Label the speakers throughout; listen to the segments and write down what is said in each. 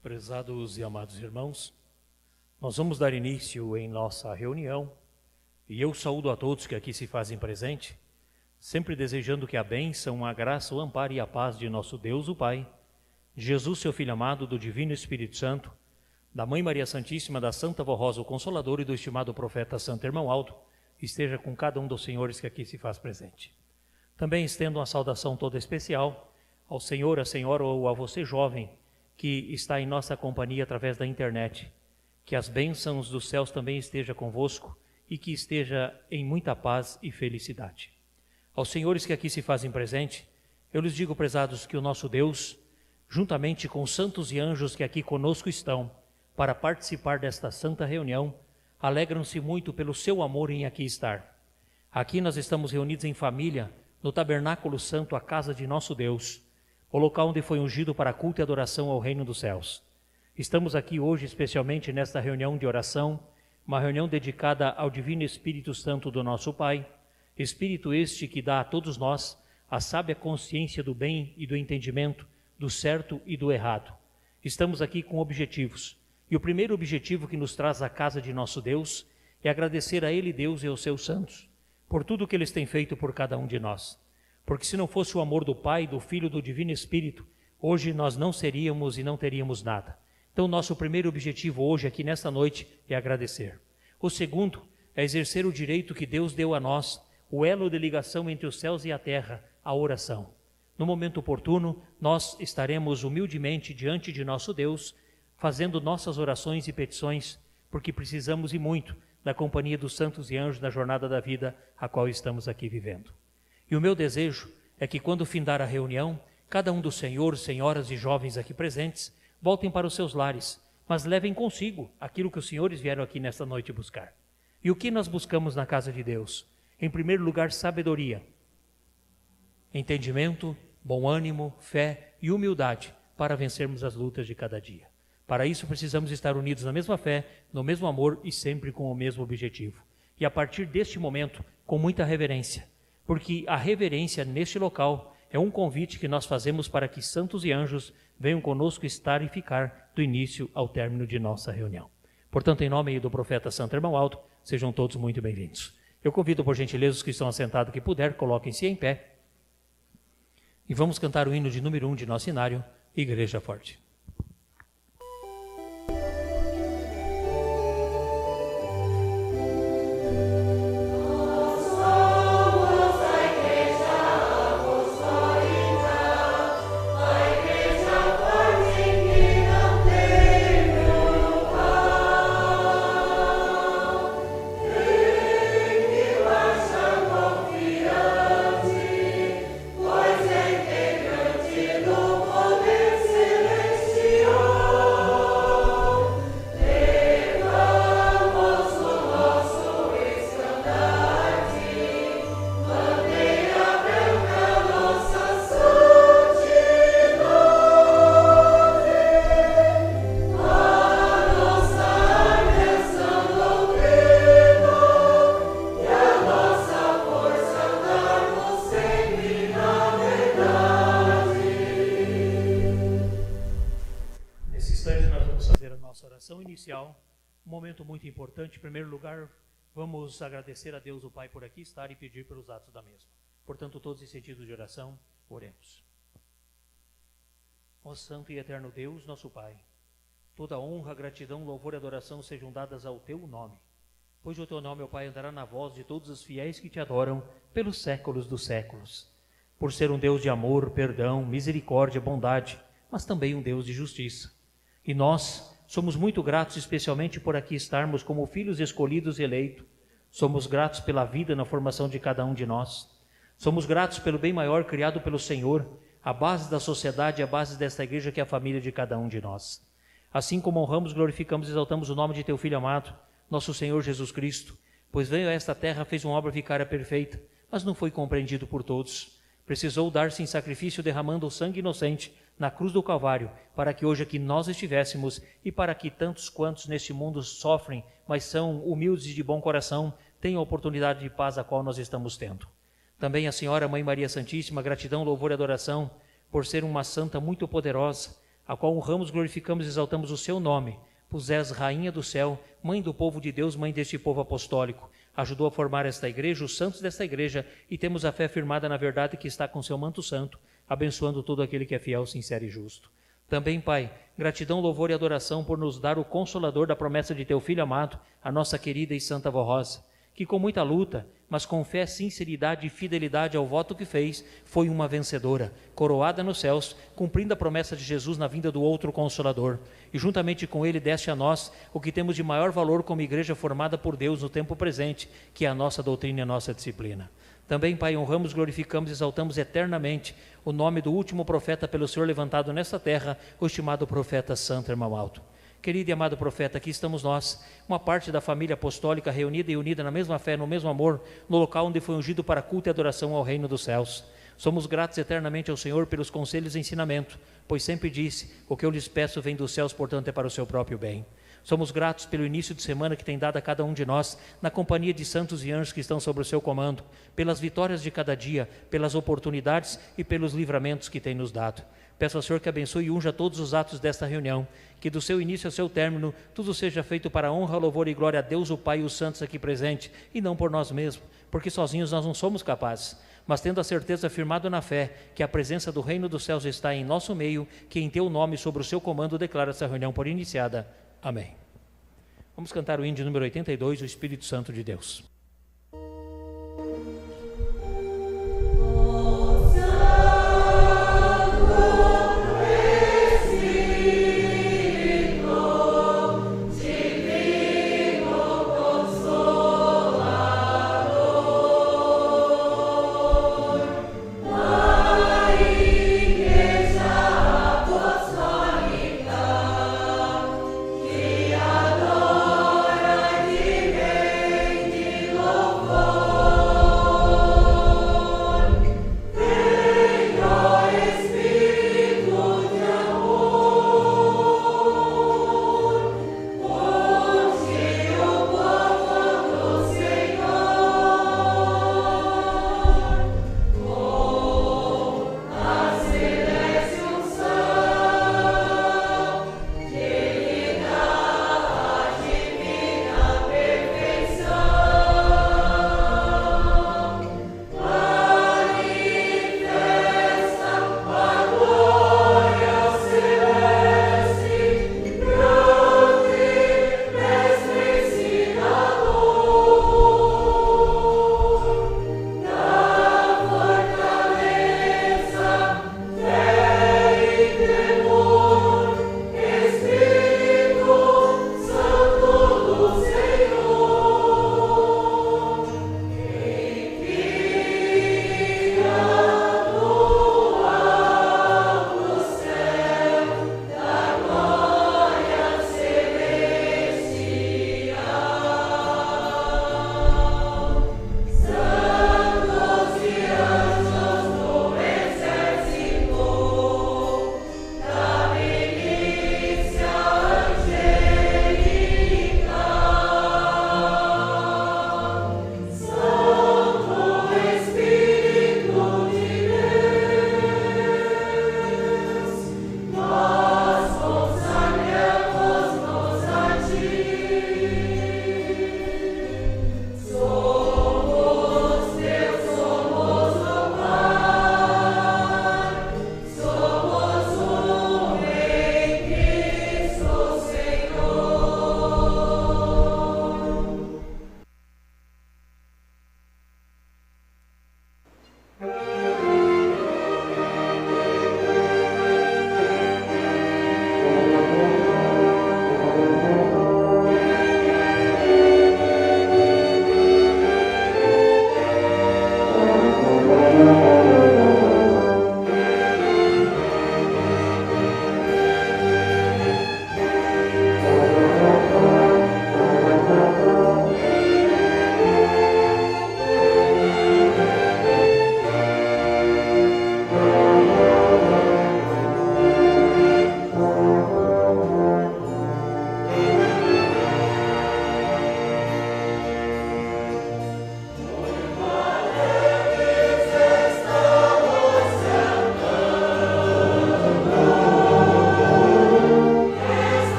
Speaker 1: Prezados e amados irmãos, nós vamos dar início em nossa reunião e eu saúdo a todos que aqui se fazem presente, sempre desejando que a bênção, a graça, o amparo e a paz de nosso Deus, o Pai, de Jesus, seu Filho amado, do Divino Espírito Santo, da Mãe Maria Santíssima, da Santa Vó Rosa, o Consolador, e do estimado profeta Santo Irmão Aldo, esteja com cada um dos senhores que aqui se faz presente. Também estendo uma saudação toda especial ao senhor, à senhora ou a você jovem que está em nossa companhia através da internet. Que as bênçãos dos céus também estejam convosco e que esteja em muita paz e felicidade. Aos senhores que aqui se fazem presente, eu lhes digo, prezados, que o nosso Deus, juntamente com os santos e anjos que aqui conosco estão, para participar desta santa reunião, alegram-se muito pelo seu amor em aqui estar. Aqui nós estamos reunidos em família, no tabernáculo santo, a casa de nosso Deus, o local onde foi ungido para culto e adoração ao reino dos céus. Estamos aqui hoje, especialmente nesta reunião de oração, uma reunião dedicada ao Divino Espírito Santo do nosso Pai, Espírito este que dá a todos nós a sábia consciência do bem e do entendimento, do certo e do errado. Estamos aqui com objetivos, e o primeiro objetivo que nos traz à casa de nosso Deus é agradecer a Ele, Deus, e aos seus santos, por tudo que eles têm feito por cada um de nós. Porque se não fosse o amor do Pai, do Filho e do Divino Espírito, hoje nós não seríamos e não teríamos nada. Então, nosso primeiro objetivo hoje, aqui nesta noite, é agradecer. O segundo é exercer o direito que Deus deu a nós, o elo de ligação entre os céus e a terra, a oração. No momento oportuno, nós estaremos humildemente diante de nosso Deus, fazendo nossas orações e petições, porque precisamos e muito da companhia dos santos e anjos na jornada da vida a qual estamos aqui vivendo. E o meu desejo é que quando findar a reunião, cada um dos senhores, senhoras e jovens aqui presentes voltem para os seus lares, mas levem consigo aquilo que os senhores vieram aqui nesta noite buscar. E o que nós buscamos na casa de Deus? Em primeiro lugar, sabedoria, entendimento, bom ânimo, fé e humildade para vencermos as lutas de cada dia. Para isso precisamos estar unidos na mesma fé, no mesmo amor e sempre com o mesmo objetivo. E a partir deste momento, com muita reverência, porque a reverência neste local é um convite que nós fazemos para que santos e anjos venham conosco estar e ficar do início ao término de nossa reunião. Portanto, em nome do profeta Santo Irmão Aldo, sejam todos muito bem-vindos. Eu convido, por gentileza, os que estão assentados que puder, coloquem-se em pé e vamos cantar o hino de número 1 de nosso inário, Igreja Forte. Um momento muito importante. Em primeiro lugar, vamos agradecer a Deus o Pai por aqui estar e pedir pelos atos da mesma. Portanto, todos em sentido de oração, oremos. Ó Santo e Eterno Deus, nosso Pai, toda honra, gratidão, louvor e adoração sejam dadas ao Teu nome, pois o Teu nome, ó Pai, andará na voz de todos os fiéis que Te adoram pelos séculos dos séculos, por ser um Deus de amor, perdão, misericórdia, bondade, mas também um Deus de justiça. E nós somos muito gratos, especialmente por aqui estarmos como filhos escolhidos e eleitos. Somos gratos pela vida na formação de cada um de nós. Somos gratos pelo bem maior criado pelo Senhor, a base da sociedade, a base desta igreja que é a família de cada um de nós. Assim como honramos, glorificamos e exaltamos o nome de Teu Filho amado, nosso Senhor Jesus Cristo, pois veio a esta terra, fez uma obra vicária perfeita, mas não foi compreendido por todos. Precisou dar-se em sacrifício derramando o sangue inocente na cruz do Calvário, para que hoje aqui nós estivéssemos e para que tantos quantos neste mundo sofrem, mas são humildes e de bom coração, tenham a oportunidade de paz a qual nós estamos tendo. Também a Senhora, Mãe Maria Santíssima, gratidão, louvor e adoração por ser uma santa muito poderosa, a qual honramos, glorificamos e exaltamos o seu nome. Pois és Rainha do céu, Mãe do povo de Deus, Mãe deste povo apostólico. Ajudou a formar esta igreja, os santos desta igreja, e temos a fé firmada na verdade que está com seu manto santo, abençoando todo aquele que é fiel, sincero e justo. Também, Pai, gratidão, louvor e adoração por nos dar o Consolador da promessa de teu Filho amado, a nossa querida e santa Vó Rosa, que com muita luta, mas com fé, sinceridade e fidelidade ao voto que fez, foi uma vencedora, coroada nos céus, cumprindo a promessa de Jesus na vinda do outro Consolador. E juntamente com ele deste a nós o que temos de maior valor como igreja formada por Deus no tempo presente, que é a nossa doutrina e a nossa disciplina. Também, Pai, honramos, glorificamos e exaltamos eternamente o nome do último profeta pelo Senhor levantado nesta terra, o estimado profeta Santo Irmão Alto. Querido e amado profeta, aqui estamos nós, uma parte da família apostólica reunida e unida na mesma fé, no mesmo amor, no local onde foi ungido para culto e adoração ao reino dos céus. Somos gratos eternamente ao Senhor pelos conselhos e ensinamento, pois sempre disse, o que eu lhes peço vem dos céus, portanto é para o seu próprio bem. Somos gratos pelo início de semana que tem dado a cada um de nós, na companhia de santos e anjos que estão sob o seu comando, pelas vitórias de cada dia, pelas oportunidades e pelos livramentos que tem nos dado. Peço ao Senhor que abençoe e unja todos os atos desta reunião, que do seu início ao seu término, tudo seja feito para a honra, louvor e glória a Deus, o Pai e os santos aqui presentes, e não por nós mesmos, porque sozinhos nós não somos capazes. Mas tendo a certeza firmado na fé, que a presença do reino dos céus está em nosso meio, que em teu nome, sobre o seu comando, declara essa reunião por iniciada. Amém. Vamos cantar o hino de número 82, o Espírito Santo de Deus.
Speaker 2: Adora, divende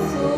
Speaker 2: Jesus.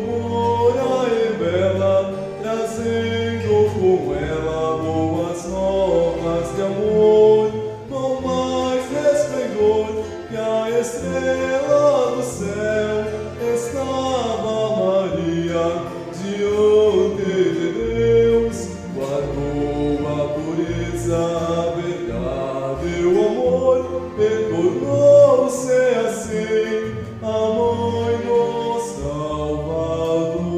Speaker 2: pura e bela, trazendo com ela boas novas de amor, com mais resplendor que a estrela do céu. Estava Maria diante de Deus, guardou a pureza, a verdade, o amor, e tornou-se assim a mãe do Salvador.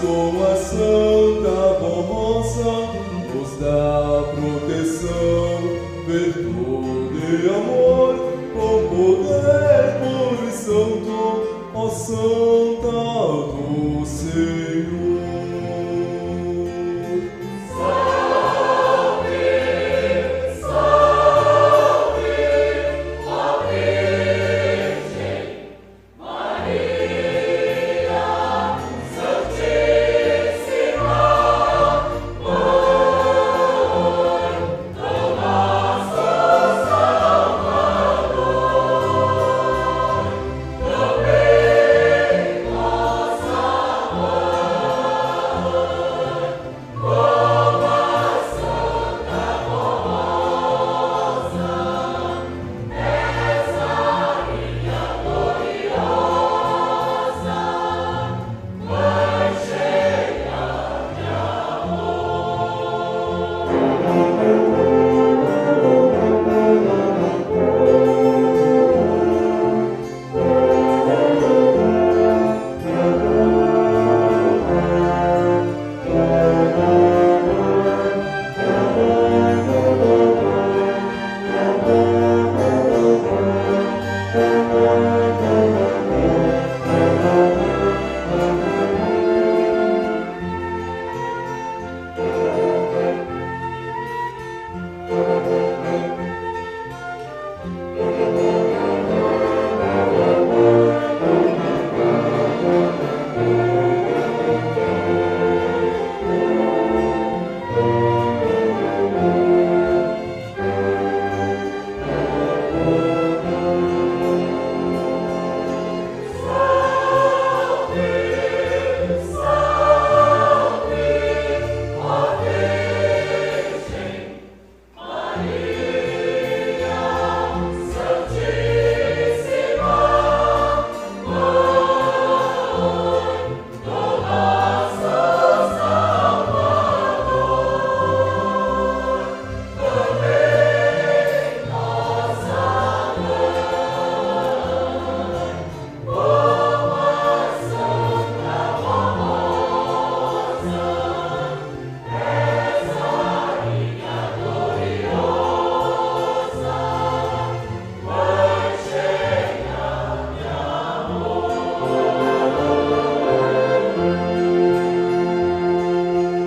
Speaker 2: Com a Santa Rosa, nos dá proteção, virtude e amor, com poder puro e santo, ó Santa do Senhor.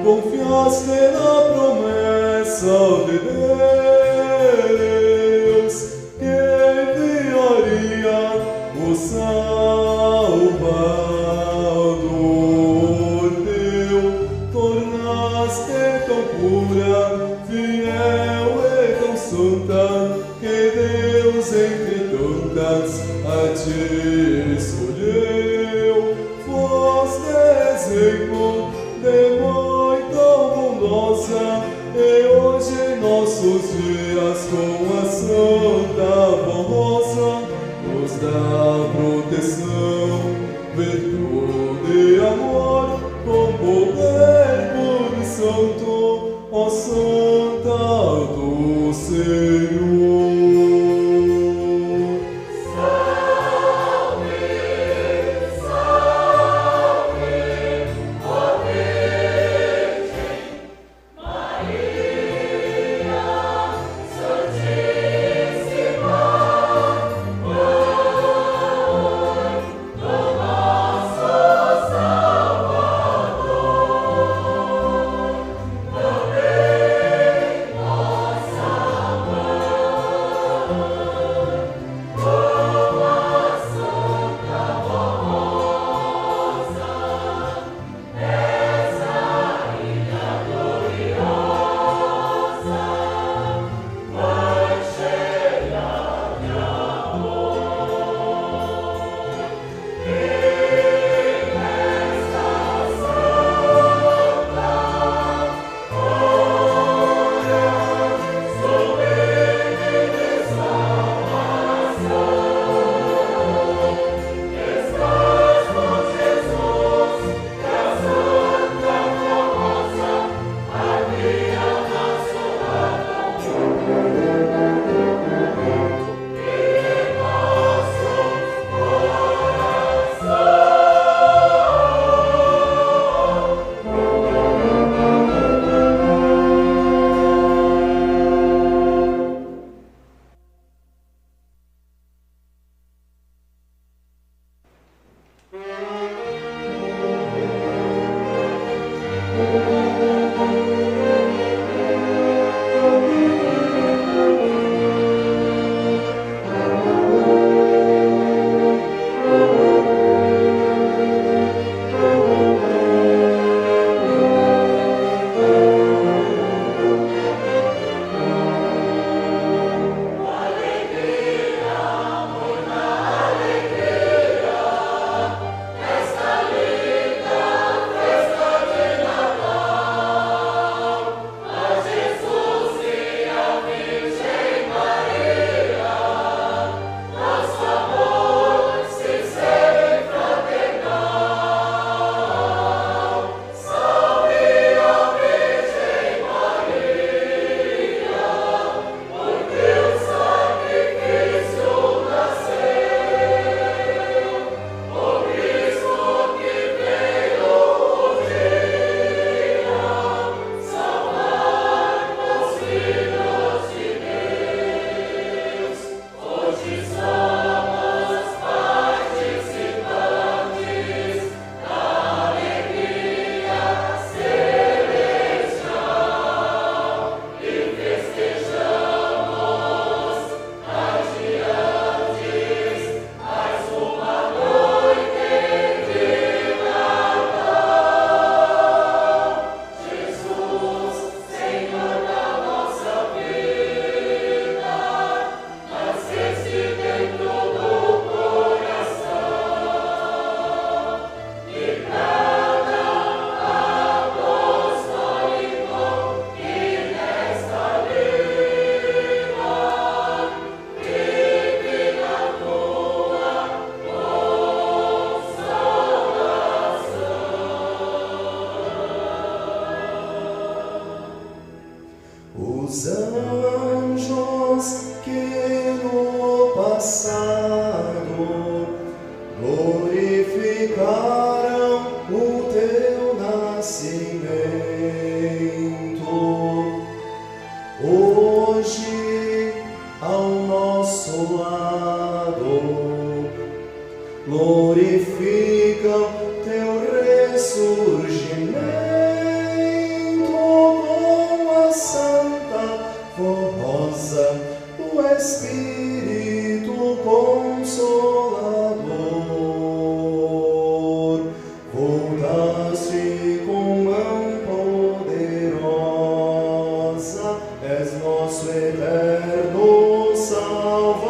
Speaker 2: Confiaste na promessa de Deus que enviaria o Salvador teu, tornaste tão pura criaturas a ti escolheu, foste exemplo de mãe tão bondosa, e hoje em nossos dias com a Santa Rosa nos dá proteção, virtude e amor, com poder puro e santo, ó Santa do Senhor. Os anjos que no passado glorificaram o teu nascimento, hoje ao nosso lado glorificam teu ressurgimento com a Santa Rosa, o Espírito Consolador. Voltaste com mão poderosa, és nosso eterno Salvador.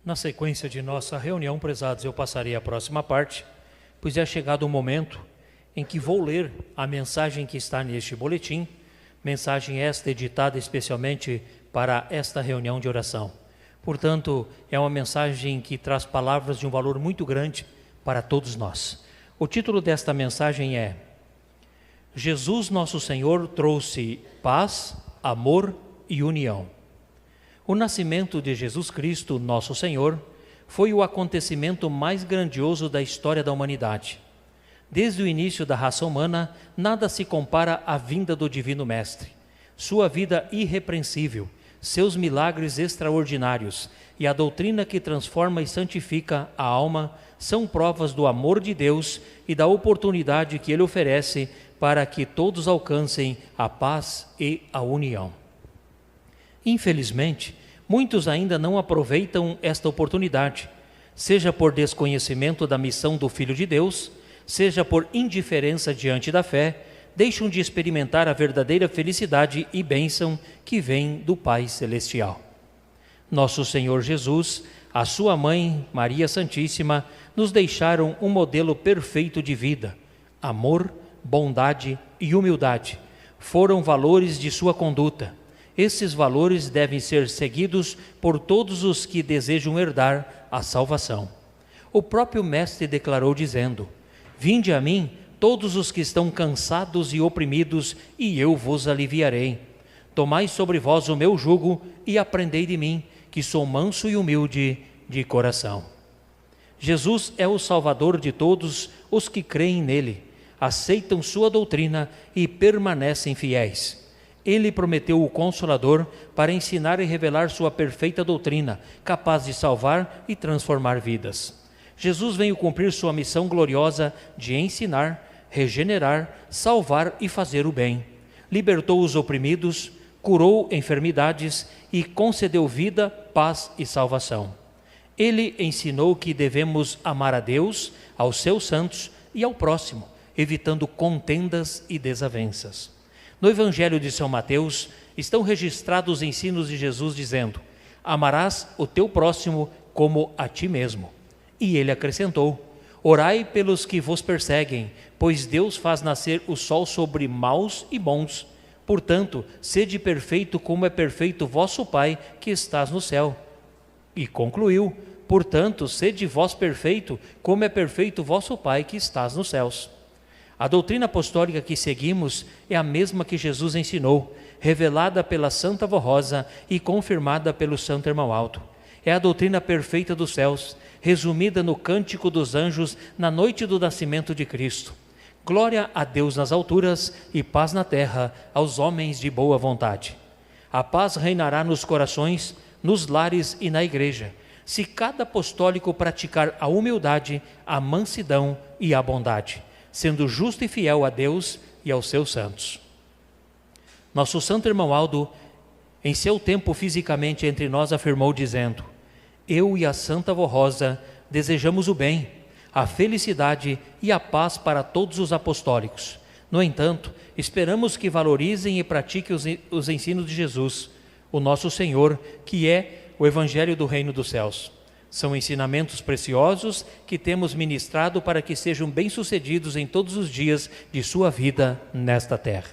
Speaker 1: Na sequência de nossa reunião, prezados, eu passarei a próxima parte, pois é chegado o momento em que vou ler a mensagem que está neste boletim, mensagem esta editada especialmente para esta reunião de oração. Portanto, é uma mensagem que traz palavras de um valor muito grande para todos nós. O título desta mensagem é: Jesus Nosso Senhor trouxe paz, amor e união. O nascimento de Jesus Cristo, Nosso Senhor, foi o acontecimento mais grandioso da história da humanidade. Desde o início da raça humana, nada se compara à vinda do Divino Mestre. Sua vida irrepreensível, seus milagres extraordinários e a doutrina que transforma e santifica a alma são provas do amor de Deus e da oportunidade que Ele oferece para que todos alcancem a paz e a união. Infelizmente, muitos ainda não aproveitam esta oportunidade, seja por desconhecimento da missão do Filho de Deus, seja por indiferença diante da fé, deixam de experimentar a verdadeira felicidade e bênção que vem do Pai Celestial. Nosso Senhor Jesus, a sua mãe, Maria Santíssima, nos deixaram um modelo perfeito de vida. Amor, bondade e humildade foram valores de sua conduta. Esses valores devem ser seguidos por todos os que desejam herdar a salvação. O próprio Mestre declarou dizendo: Vinde a mim, todos os que estão cansados e oprimidos, e eu vos aliviarei. Tomai sobre vós o meu jugo e aprendei de mim, que sou manso e humilde de coração. Jesus é o Salvador de todos os que creem nele, aceitam sua doutrina e permanecem fiéis. Ele prometeu o Consolador para ensinar e revelar sua perfeita doutrina, capaz de salvar e transformar vidas. Jesus veio cumprir sua missão gloriosa de ensinar, regenerar, salvar e fazer o bem. Libertou os oprimidos, curou enfermidades e concedeu vida, paz e salvação. Ele ensinou que devemos amar a Deus, aos seus santos e ao próximo, evitando contendas e desavenças. No Evangelho de São Mateus estão registrados os ensinos de Jesus dizendo: Amarás o teu próximo como a ti mesmo. E ele acrescentou: Orai pelos que vos perseguem, pois Deus faz nascer o sol sobre maus e bons. Portanto, sede perfeito como é perfeito vosso Pai que estás no céu. E concluiu: Portanto, sede vós perfeito como é perfeito vosso Pai que estás nos céus. A doutrina apostólica que seguimos é a mesma que Jesus ensinou, revelada pela Santa Vó Rosa e confirmada pelo Santo Irmão Alto. É a doutrina perfeita dos céus, resumida no Cântico dos Anjos na noite do nascimento de Cristo. Glória a Deus nas alturas e paz na terra aos homens de boa vontade. A paz reinará nos corações, nos lares e na igreja, se cada apostólico praticar a humildade, a mansidão e a bondade, sendo justo e fiel a Deus e aos seus santos. Nosso Santo Irmão Aldo, em seu tempo fisicamente entre nós, afirmou dizendo: Eu e a Santa Vó Rosa desejamos o bem, a felicidade e a paz para todos os apostólicos. No entanto, esperamos que valorizem e pratiquem os ensinos de Jesus, o nosso Senhor, que é o Evangelho do Reino dos Céus. São ensinamentos preciosos que temos ministrado para que sejam bem-sucedidos em todos os dias de sua vida nesta terra.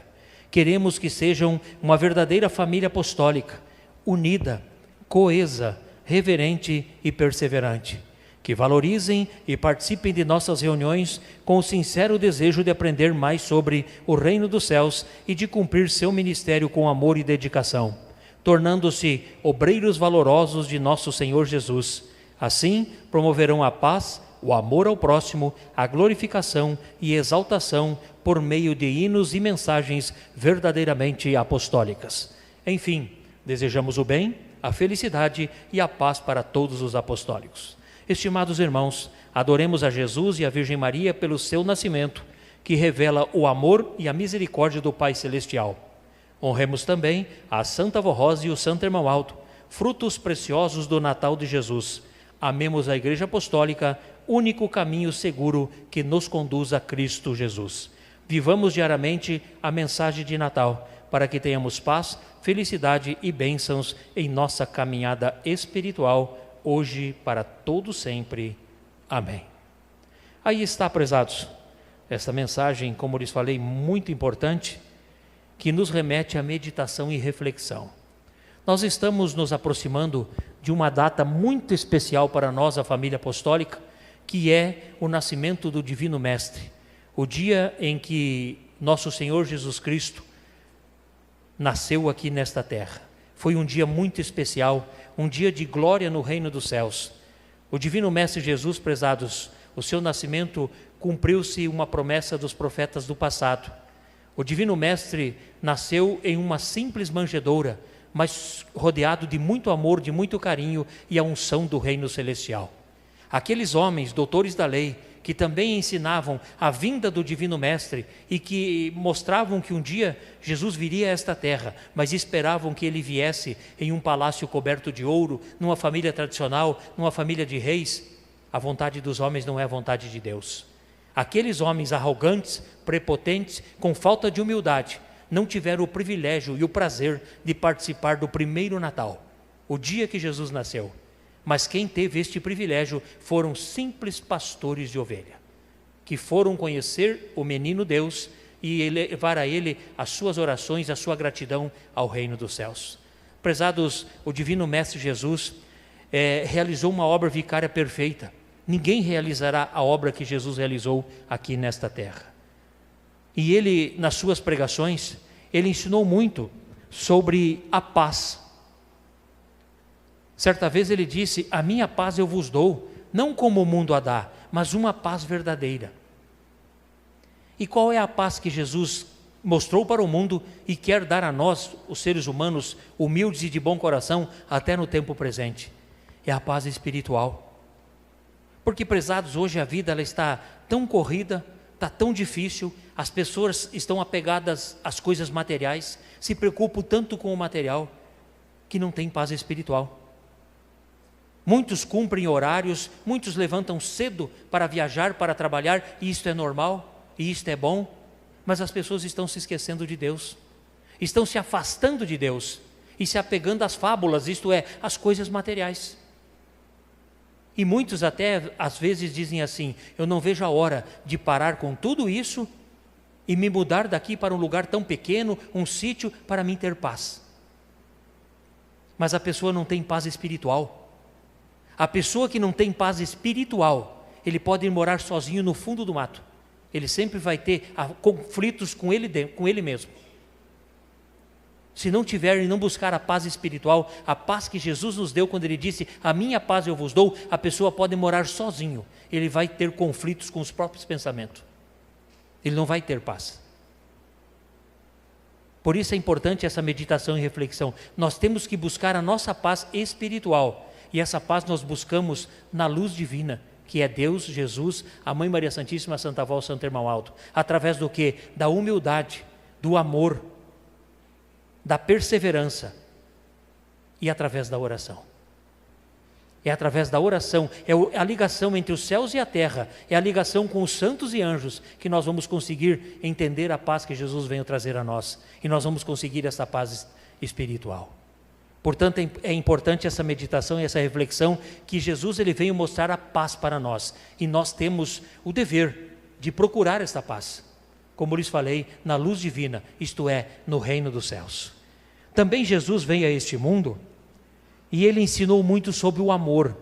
Speaker 1: Queremos que sejam uma verdadeira família apostólica, unida, coesa, reverente e perseverante. Que valorizem e participem de nossas reuniões com o sincero desejo de aprender mais sobre o reino dos céus e de cumprir seu ministério com amor e dedicação, tornando-se obreiros valorosos de nosso Senhor Jesus. Assim, promoverão a paz, o amor ao próximo, a glorificação e exaltação por meio de hinos e mensagens verdadeiramente apostólicas. Enfim, desejamos o bem, a felicidade e a paz para todos os apostólicos. Estimados irmãos, adoremos a Jesus e a Virgem Maria pelo seu nascimento, que revela o amor e a misericórdia do Pai Celestial. Honremos também a Santa Vó Rosa e o Santo Irmão Alto, frutos preciosos do Natal de Jesus. Amemos a Igreja Apostólica, único caminho seguro que nos conduz a Cristo Jesus. Vivamos diariamente a mensagem de Natal, para que tenhamos paz, felicidade e bênçãos em nossa caminhada espiritual. hoje, para todo sempre. Amém. Aí está, prezados, esta mensagem, como lhes falei, muito importante, que nos remete à meditação e reflexão. Nós estamos nos aproximando de uma data muito especial para nós, a família apostólica, que é o nascimento do Divino Mestre, o dia em que nosso Senhor Jesus Cristo nasceu aqui nesta terra. Foi um dia muito especial, um dia de glória no reino dos céus. O Divino Mestre Jesus, prezados, o seu nascimento cumpriu-se uma promessa dos profetas do passado. O Divino Mestre nasceu em uma simples manjedoura, mas rodeado de muito amor, de muito carinho e a unção do reino celestial. Aqueles homens, doutores da lei, que também ensinavam a vinda do Divino Mestre e que mostravam que um dia Jesus viria a esta terra, mas esperavam que ele viesse em um palácio coberto de ouro, numa família tradicional, numa família de reis. A vontade dos homens não é a vontade de Deus. Aqueles homens arrogantes, prepotentes, com falta de humildade, não tiveram o privilégio e o prazer de participar do primeiro Natal, o dia que Jesus nasceu. Mas quem teve este privilégio foram simples pastores de ovelha, que foram conhecer o menino Deus e levar a ele as suas orações, a sua gratidão ao reino dos céus. Prezados, o Divino Mestre Jesus realizou uma obra vicária perfeita. Ninguém realizará a obra que Jesus realizou aqui nesta terra. E ele, nas suas pregações, ele ensinou muito sobre a paz. Certa vez ele disse: a minha paz eu vos dou, não como o mundo a dá, mas uma paz verdadeira. E qual é a paz que Jesus mostrou para o mundo e quer dar a nós, os seres humanos, humildes e de bom coração, até no tempo presente? É a paz espiritual. Porque, prezados, hoje a vida ela está tão corrida, está tão difícil, as pessoas estão apegadas às coisas materiais, se preocupam tanto com o material, que não tem paz espiritual. Muitos cumprem horários, muitos levantam cedo para viajar, para trabalhar, e isto é normal, e isto é bom, mas as pessoas estão se esquecendo de Deus, estão se afastando de Deus, e se apegando às fábulas, isto é, às coisas materiais. E muitos até, às vezes, dizem assim: eu não vejo a hora de parar com tudo isso e me mudar daqui para um lugar tão pequeno, um sítio, para mim ter paz. Mas a pessoa não tem paz espiritual. A pessoa que não tem paz espiritual, ele pode ir morar sozinho no fundo do mato. Ele sempre vai ter conflitos com ele mesmo. Se não tiver e não buscar a paz espiritual, a paz que Jesus nos deu quando ele disse: a minha paz eu vos dou, a pessoa pode morar sozinho. Ele vai ter conflitos com os próprios pensamentos. Ele não vai ter paz. Por isso é importante essa meditação e reflexão. Nós temos que buscar a nossa paz espiritual. E essa paz nós buscamos na luz divina, que é Deus, Jesus, a Mãe Maria Santíssima, a Santa Avó, o Santo Irmão Alto. Através do quê? Da humildade, do amor, da perseverança e através da oração. É através da oração, é a ligação entre os céus e a terra, é a ligação com os santos e anjos que nós vamos conseguir entender a paz que Jesus veio trazer a nós, e nós vamos conseguir essa paz espiritual. Portanto, é importante essa meditação e essa reflexão, que Jesus ele veio mostrar a paz para nós, e nós temos o dever de procurar esta paz, como lhes falei, na luz divina, isto é, no reino dos céus. Também Jesus veio a este mundo e ele ensinou muito sobre o amor,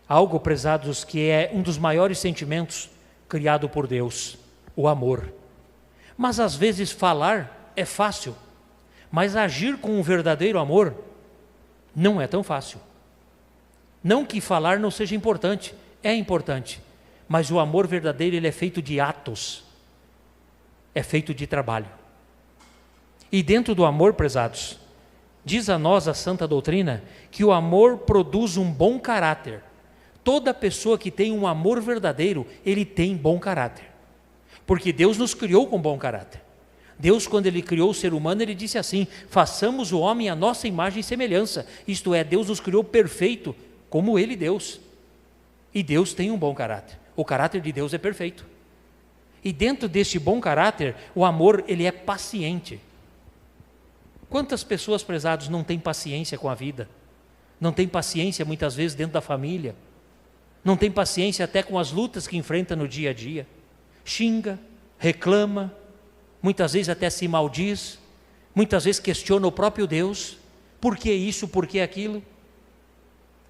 Speaker 1: algo, prezados, que é um dos maiores sentimentos criado por Deus, o amor. Mas às vezes falar é fácil, mas agir com um verdadeiro amor não é tão fácil. Não que falar não seja importante, é importante, mas o amor verdadeiro ele é feito de atos, é feito de trabalho. E dentro do amor, prezados, diz a nós a santa doutrina que o amor produz um bom caráter. Toda pessoa que tem um amor verdadeiro, ele tem bom caráter, porque Deus nos criou com bom caráter. Deus, quando ele criou o ser humano, ele disse assim: façamos o homem à nossa imagem e semelhança. Isto é, Deus nos criou perfeito, como ele, Deus. E Deus tem um bom caráter. O caráter de Deus é perfeito. E dentro deste bom caráter, o amor, ele é paciente. Quantas pessoas, prezados, não têm paciência com a vida? não tem paciência muitas vezes dentro da família, não tem paciência até com as lutas que enfrenta no dia a dia, xinga, reclama, muitas vezes até se maldiz, muitas vezes questiona o próprio Deus, por que isso, por que aquilo?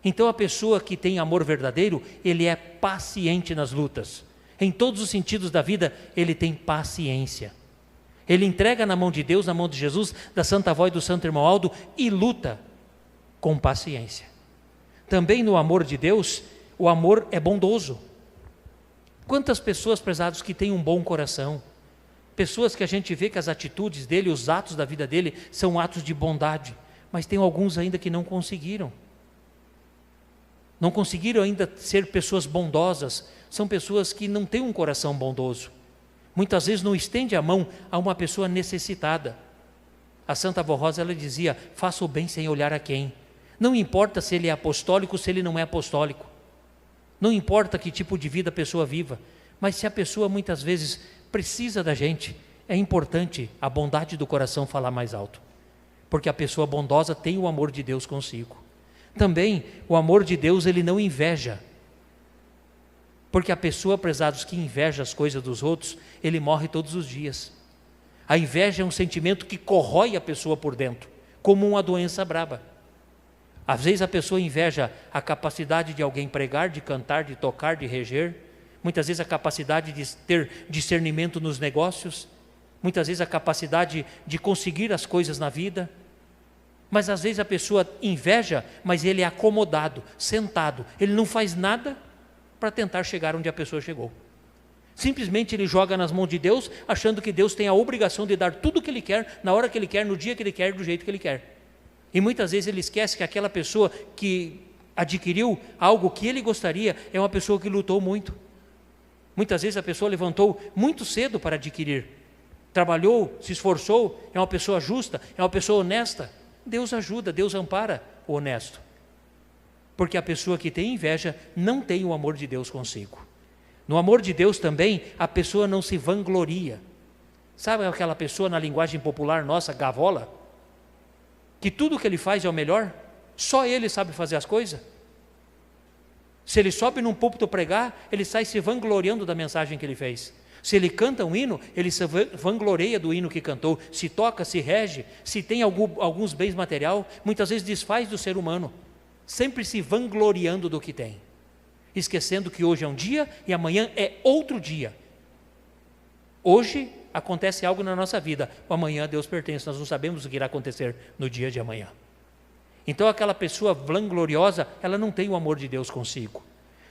Speaker 1: Então a pessoa que tem amor verdadeiro, ele é paciente nas lutas, em todos os sentidos da vida, ele tem paciência, ele entrega na mão de Deus, na mão de Jesus, da Santa Avó e do Santo Irmão Aldo, e luta com paciência. Também no amor de Deus, o amor é bondoso. Quantas pessoas, prezados, que têm um bom coração, pessoas que a gente vê que as atitudes dele, os atos da vida dele, são atos de bondade, mas tem alguns ainda que não conseguiram ainda ser pessoas bondosas, são pessoas que não têm um coração bondoso, muitas vezes não estende a mão a uma pessoa necessitada. A Santa Avó Rosa, ela dizia, faça o bem sem olhar a quem, não importa se ele é apostólico, se ele não é apostólico, não importa que tipo de vida a pessoa viva, mas se a pessoa muitas vezes precisa da gente, é importante a bondade do coração falar mais alto, porque a pessoa bondosa tem o amor de Deus consigo. Também o amor de Deus, ele não inveja, porque a pessoa, prezados, que inveja as coisas dos outros, ele morre todos os dias. A inveja é um sentimento que corrói a pessoa por dentro, como uma doença braba. Às vezes a pessoa inveja a capacidade de alguém pregar, de cantar, de tocar, de reger, muitas vezes a capacidade de ter discernimento nos negócios, muitas vezes a capacidade de conseguir as coisas na vida, mas às vezes a pessoa inveja, mas ele é acomodado, sentado, ele não faz nada para tentar chegar onde a pessoa chegou. Simplesmente ele joga nas mãos de Deus, achando que Deus tem a obrigação de dar tudo o que ele quer, na hora que ele quer, no dia que ele quer, do jeito que ele quer. E muitas vezes ele esquece que aquela pessoa que adquiriu algo que ele gostaria, é uma pessoa que lutou muito. Muitas vezes a pessoa levantou muito cedo para adquirir, trabalhou, se esforçou, é uma pessoa justa, é uma pessoa honesta. Deus ajuda, Deus ampara o honesto, porque a pessoa que tem inveja não tem o amor de Deus consigo. No amor de Deus também, a pessoa não se vangloria. Sabe aquela pessoa, na linguagem popular nossa, gavola, que tudo que ele faz é o melhor, só ele sabe fazer as coisas? Se ele sobe num púlpito pregar, ele sai se vangloriando da mensagem que ele fez. Se ele canta um hino, ele se vangloreia do hino que cantou. Se toca, se rege, se tem alguns bens material, muitas vezes desfaz do ser humano, sempre se vangloriando do que tem, esquecendo que hoje é um dia e amanhã é outro dia. Hoje acontece algo na nossa vida, o amanhã a Deus pertence, nós não sabemos o que irá acontecer no dia de amanhã. Então aquela pessoa vangloriosa, ela não tem o amor de Deus consigo.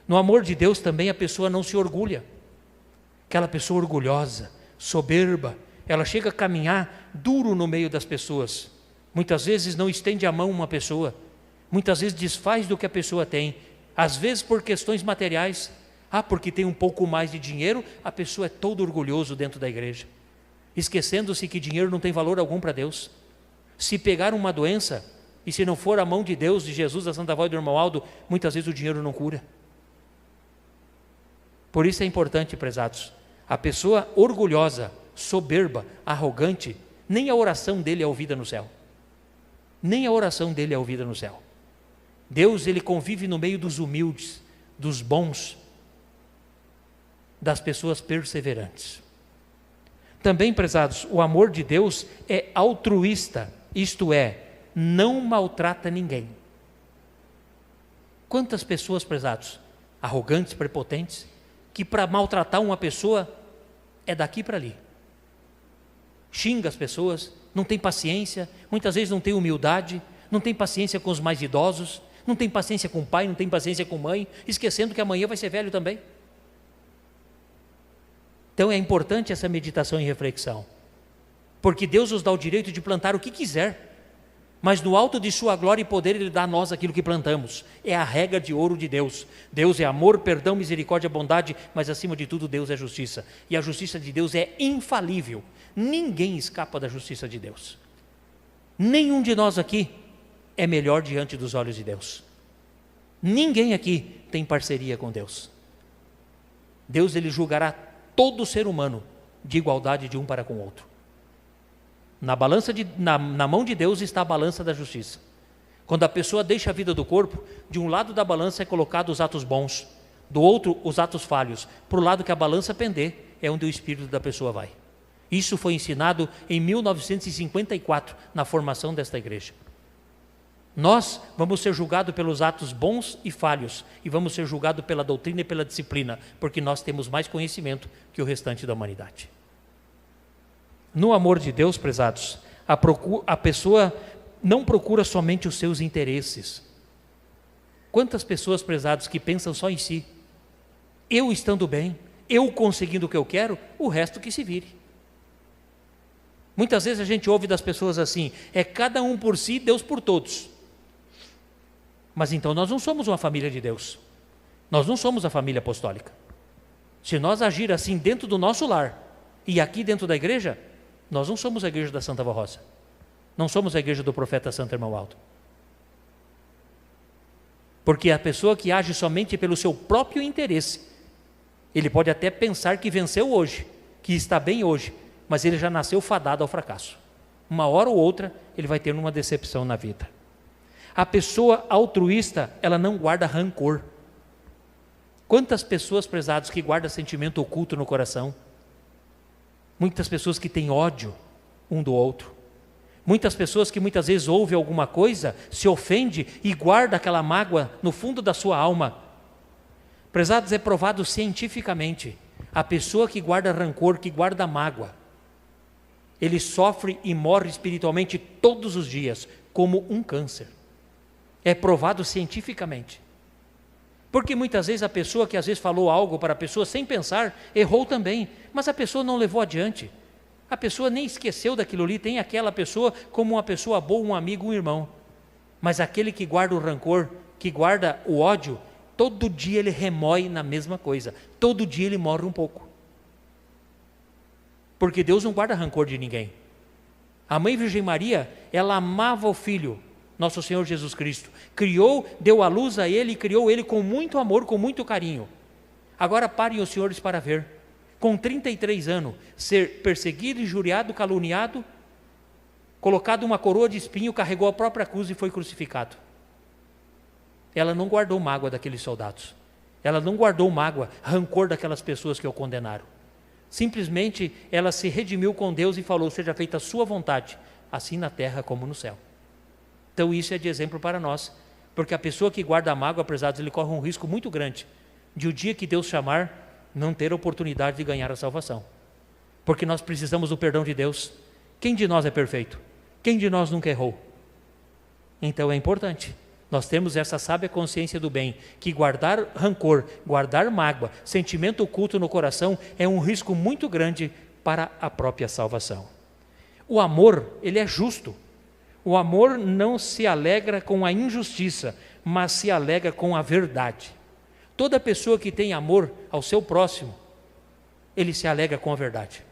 Speaker 1: No amor de Deus também a pessoa não se orgulha. Aquela pessoa orgulhosa, soberba, ela chega a caminhar duro no meio das pessoas, muitas vezes não estende a mão a uma pessoa, muitas vezes desfaz do que a pessoa tem, às vezes por questões materiais. Porque tem um pouco mais de dinheiro, a pessoa é todo orgulhoso dentro da igreja, esquecendo-se que dinheiro não tem valor algum para Deus. Se pegar uma doença, e se não for a mão de Deus, de Jesus, da Santa Avó e do Irmão Aldo, muitas vezes o dinheiro não cura. Por isso é importante, prezados, a pessoa orgulhosa, soberba, arrogante, nem a oração dele é ouvida no céu. Nem a oração dele é ouvida no céu. Deus, ele convive no meio dos humildes, dos bons, das pessoas perseverantes. Também, prezados, o amor de Deus é altruísta, isto é, não maltrata ninguém. Quantas pessoas, prezados, arrogantes, prepotentes, que para maltratar uma pessoa é daqui para ali. Xinga as pessoas, não tem paciência, muitas vezes não tem humildade, não tem paciência com os mais idosos, não tem paciência com o pai, não tem paciência com a mãe, esquecendo que amanhã vai ser velho também. Então é importante essa meditação e reflexão, porque Deus nos dá o direito de plantar o que quiser, mas no alto de sua glória e poder Ele dá a nós aquilo que plantamos. É a regra de ouro de Deus. Deus é amor, perdão, misericórdia, bondade, mas acima de tudo Deus é justiça, e a justiça de Deus é infalível. Ninguém escapa da justiça de Deus. Nenhum de nós aqui é melhor diante dos olhos de Deus. Ninguém aqui tem parceria com Deus. Deus, ele julgará todo ser humano de igualdade de um para com o outro. Na mão de Deus está a balança da justiça. Quando a pessoa deixa a vida do corpo, de um lado da balança é colocado os atos bons, do outro os atos falhos. Para o lado que a balança pender, é onde o espírito da pessoa vai. Isso foi ensinado em 1954, na formação desta igreja. Nós vamos ser julgados pelos atos bons e falhos, e vamos ser julgados pela doutrina e pela disciplina, porque nós temos mais conhecimento que o restante da humanidade. No amor de Deus, prezados, a pessoa não procura somente os seus interesses. Quantas pessoas, prezados, que pensam só em si? Eu estando bem, eu conseguindo o que eu quero, o resto que se vire. Muitas vezes a gente ouve das pessoas assim: é cada um por si, Deus por todos. Mas então nós não somos uma família de Deus. Nós não somos a família apostólica. Se nós agir assim dentro do nosso lar e aqui dentro da igreja, nós não somos a igreja da Santa Vó Rosa. Não somos a igreja do profeta Santo Irmão Aldo. Porque a pessoa que age somente pelo seu próprio interesse, ele pode até pensar que venceu hoje, que está bem hoje, mas ele já nasceu fadado ao fracasso. Uma hora ou outra, ele vai ter uma decepção na vida. A pessoa altruísta, ela não guarda rancor. Quantas pessoas, prezados, que guardam sentimento oculto no coração? Muitas pessoas que têm ódio um do outro. Muitas pessoas que muitas vezes ouvem alguma coisa, se ofende e guarda aquela mágoa no fundo da sua alma. Prezados, é provado cientificamente, a pessoa que guarda rancor, que guarda mágoa, ele sofre e morre espiritualmente todos os dias, como um câncer. É provado cientificamente. Porque muitas vezes a pessoa que às vezes falou algo para a pessoa sem pensar, errou também, mas a pessoa não levou adiante. A pessoa nem esqueceu daquilo ali, tem aquela pessoa como uma pessoa boa, um amigo, um irmão. Mas aquele que guarda o rancor, que guarda o ódio, todo dia ele remói na mesma coisa. Todo dia ele morre um pouco. Porque Deus não guarda rancor de ninguém. A Mãe Virgem Maria, ela amava o Filho, nosso Senhor Jesus Cristo. Criou, deu a luz a Ele e criou Ele com muito amor, com muito carinho. Agora parem os senhores para ver. Com 33 anos, ser perseguido, injuriado, caluniado, colocado uma coroa de espinho, carregou a própria cruz e foi crucificado. Ela não guardou mágoa daqueles soldados. Ela não guardou mágoa, rancor daquelas pessoas que o condenaram. Simplesmente ela se redimiu com Deus e falou: seja feita a sua vontade, assim na terra como no céu. Então isso é de exemplo para nós, porque a pessoa que guarda a mágoa, prezados, ele corre um risco muito grande de o dia que Deus chamar, não ter a oportunidade de ganhar a salvação. Porque nós precisamos do perdão de Deus. Quem de nós é perfeito? Quem de nós nunca errou? Então é importante nós temos essa sábia consciência do bem, que guardar rancor, guardar mágoa, sentimento oculto no coração é um risco muito grande para a própria salvação. O amor, ele é justo. O amor não se alegra com a injustiça, mas se alegra com a verdade. Toda pessoa que tem amor ao seu próximo, ele se alegra com a verdade,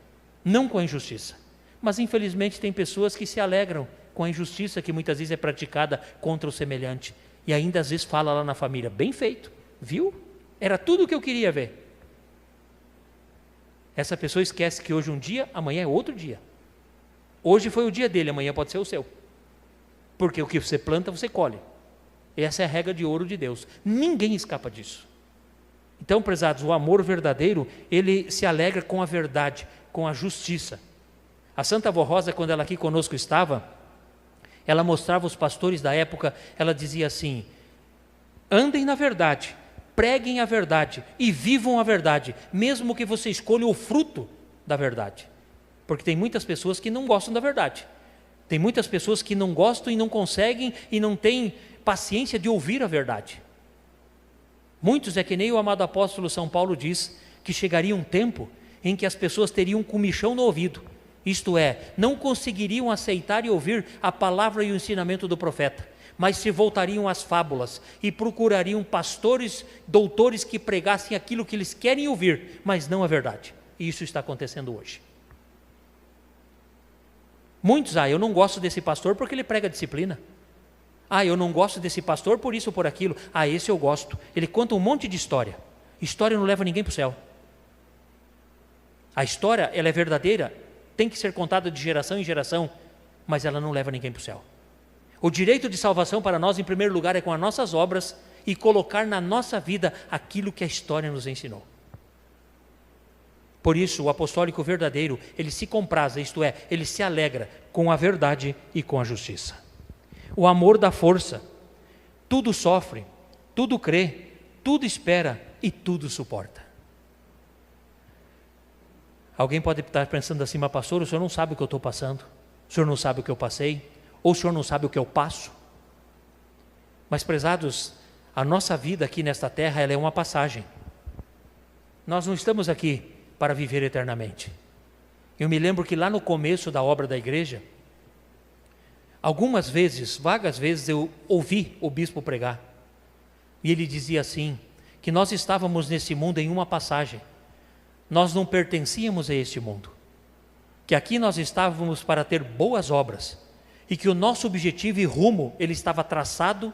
Speaker 1: não com a injustiça. Mas infelizmente tem pessoas que se alegram com a injustiça que muitas vezes é praticada contra o semelhante. E ainda às vezes fala lá na família: bem feito, viu? Era tudo o que eu queria ver. Essa pessoa esquece que hoje um dia, amanhã é outro dia. Hoje foi o dia dele, amanhã pode ser o seu. Porque o que você planta, você colhe. Essa é a regra de ouro de Deus. Ninguém escapa disso. Então, prezados, o amor verdadeiro, ele se alegra com a verdade, com a justiça. A Santa Vó Rosa, quando ela aqui conosco estava, ela mostrava os pastores da época, ela dizia assim: andem na verdade, preguem a verdade e vivam a verdade, mesmo que você escolha o fruto da verdade. Porque tem muitas pessoas que não gostam da verdade. Tem muitas pessoas que não gostam e não conseguem e não têm paciência de ouvir a verdade. Muitos, é que nem o amado apóstolo São Paulo diz, que chegaria um tempo em que as pessoas teriam um comichão no ouvido. Isto é, não conseguiriam aceitar e ouvir a palavra e o ensinamento do profeta, mas se voltariam às fábulas e procurariam pastores, doutores que pregassem aquilo que eles querem ouvir, mas não a verdade. E isso está acontecendo hoje. Muitos, eu não gosto desse pastor porque ele prega disciplina. Eu não gosto desse pastor por isso ou por aquilo. Esse eu gosto. Ele conta um monte de história. História não leva ninguém para o céu. A história, ela é verdadeira, tem que ser contada de geração em geração, mas ela não leva ninguém para o céu. O direito de salvação para nós, em primeiro lugar, é com as nossas obras e colocar na nossa vida aquilo que a história nos ensinou. Por isso, o apostólico verdadeiro, ele se compraz, isto é, ele se alegra com a verdade e com a justiça. O amor dá força, tudo sofre, tudo crê, tudo espera e tudo suporta. Alguém pode estar pensando assim, mas pastor, o senhor não sabe o que eu estou passando, o senhor não sabe o que eu passei, ou o senhor não sabe o que eu passo. Mas, prezados, a nossa vida aqui nesta terra, ela é uma passagem. Nós não estamos aqui para viver eternamente. Eu me lembro que lá no começo da obra da igreja, algumas vezes, vagas vezes, eu ouvi o bispo pregar. E ele dizia assim, que nós estávamos nesse mundo em uma passagem. Nós não pertencíamos a este mundo. Que aqui nós estávamos para ter boas obras. E que o nosso objetivo e rumo, ele estava traçado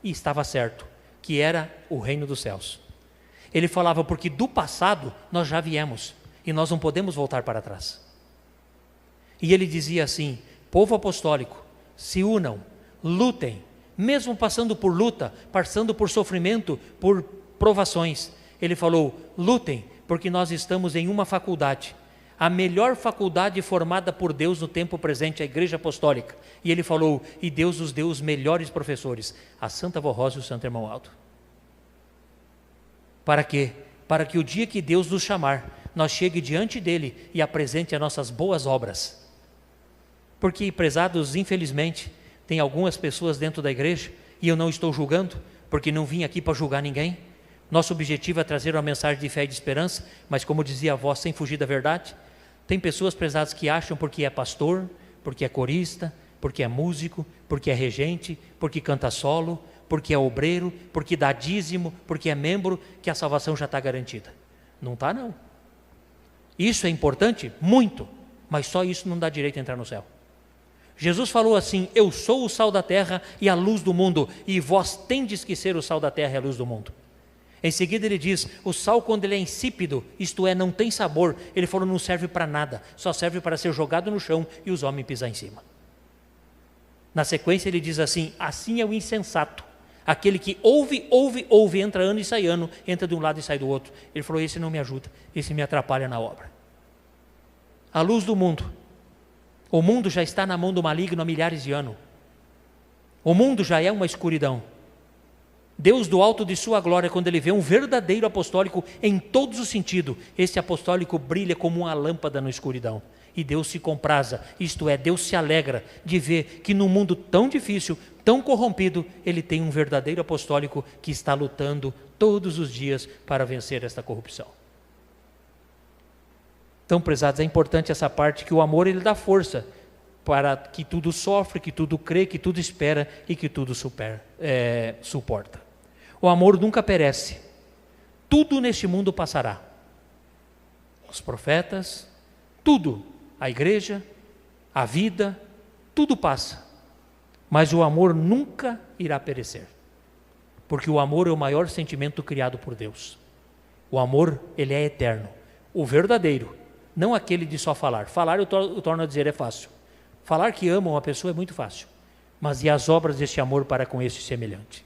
Speaker 1: e estava certo. Que era o reino dos céus. Ele falava, porque do passado nós já viemos. E nós não podemos voltar para trás. E ele dizia assim, povo apostólico, se unam, lutem, mesmo passando por luta, passando por sofrimento, por provações. Ele falou, lutem, porque nós estamos em uma faculdade, a melhor faculdade formada por Deus no tempo presente, a Igreja Apostólica. E ele falou, e Deus nos deu os melhores professores, a Santa Vó Rosa e o Santo Irmão Aldo. Para quê? Para que o dia que Deus nos chamar, nós chegue diante dele e apresente as nossas boas obras. Porque, prezados, infelizmente, tem algumas pessoas dentro da igreja, e eu não estou julgando, porque não vim aqui para julgar ninguém. Nosso objetivo é trazer uma mensagem de fé e de esperança, mas como dizia a avó, sem fugir da verdade. Tem pessoas, prezadas, que acham porque é pastor, porque é corista, porque é músico, porque é regente, porque canta solo, porque é obreiro, porque dá dízimo, porque é membro, que a salvação já está garantida. Não está, não. Isso é importante? Muito, mas só isso não dá direito a entrar no céu. Jesus falou assim, eu sou o sal da terra e a luz do mundo, e vós tendes que ser o sal da terra e a luz do mundo. Em seguida ele diz, o sal quando ele é insípido, isto é, não tem sabor, ele falou, não serve para nada, só serve para ser jogado no chão e os homens pisar em cima. Na sequência ele diz assim, assim é o insensato, aquele que ouve, entra ano e sai ano, entra de um lado e sai do outro. Ele falou, esse não me ajuda, esse me atrapalha na obra. A luz do mundo. O mundo já está na mão do maligno há milhares de anos. O mundo já é uma escuridão. Deus do alto de sua glória, quando ele vê um verdadeiro apostólico em todos os sentidos, esse apostólico brilha como uma lâmpada na escuridão. E Deus se compraza, isto é, Deus se alegra de ver que num mundo tão difícil, tão corrompido, ele tem um verdadeiro apostólico que está lutando todos os dias para vencer esta corrupção. Então, prezados, é importante essa parte que o amor ele dá força para que tudo sofre, que tudo crê, que tudo espera e que tudo suporta. O amor nunca perece. Tudo neste mundo passará. Os profetas, tudo, a igreja, a vida, tudo passa. Mas o amor nunca irá perecer. Porque o amor é o maior sentimento criado por Deus. O amor, ele é eterno. O verdadeiro. Não aquele de só falar. Falar, eu torno a dizer, é fácil. Falar que ama uma pessoa é muito fácil. Mas e as obras deste amor para com esse semelhante?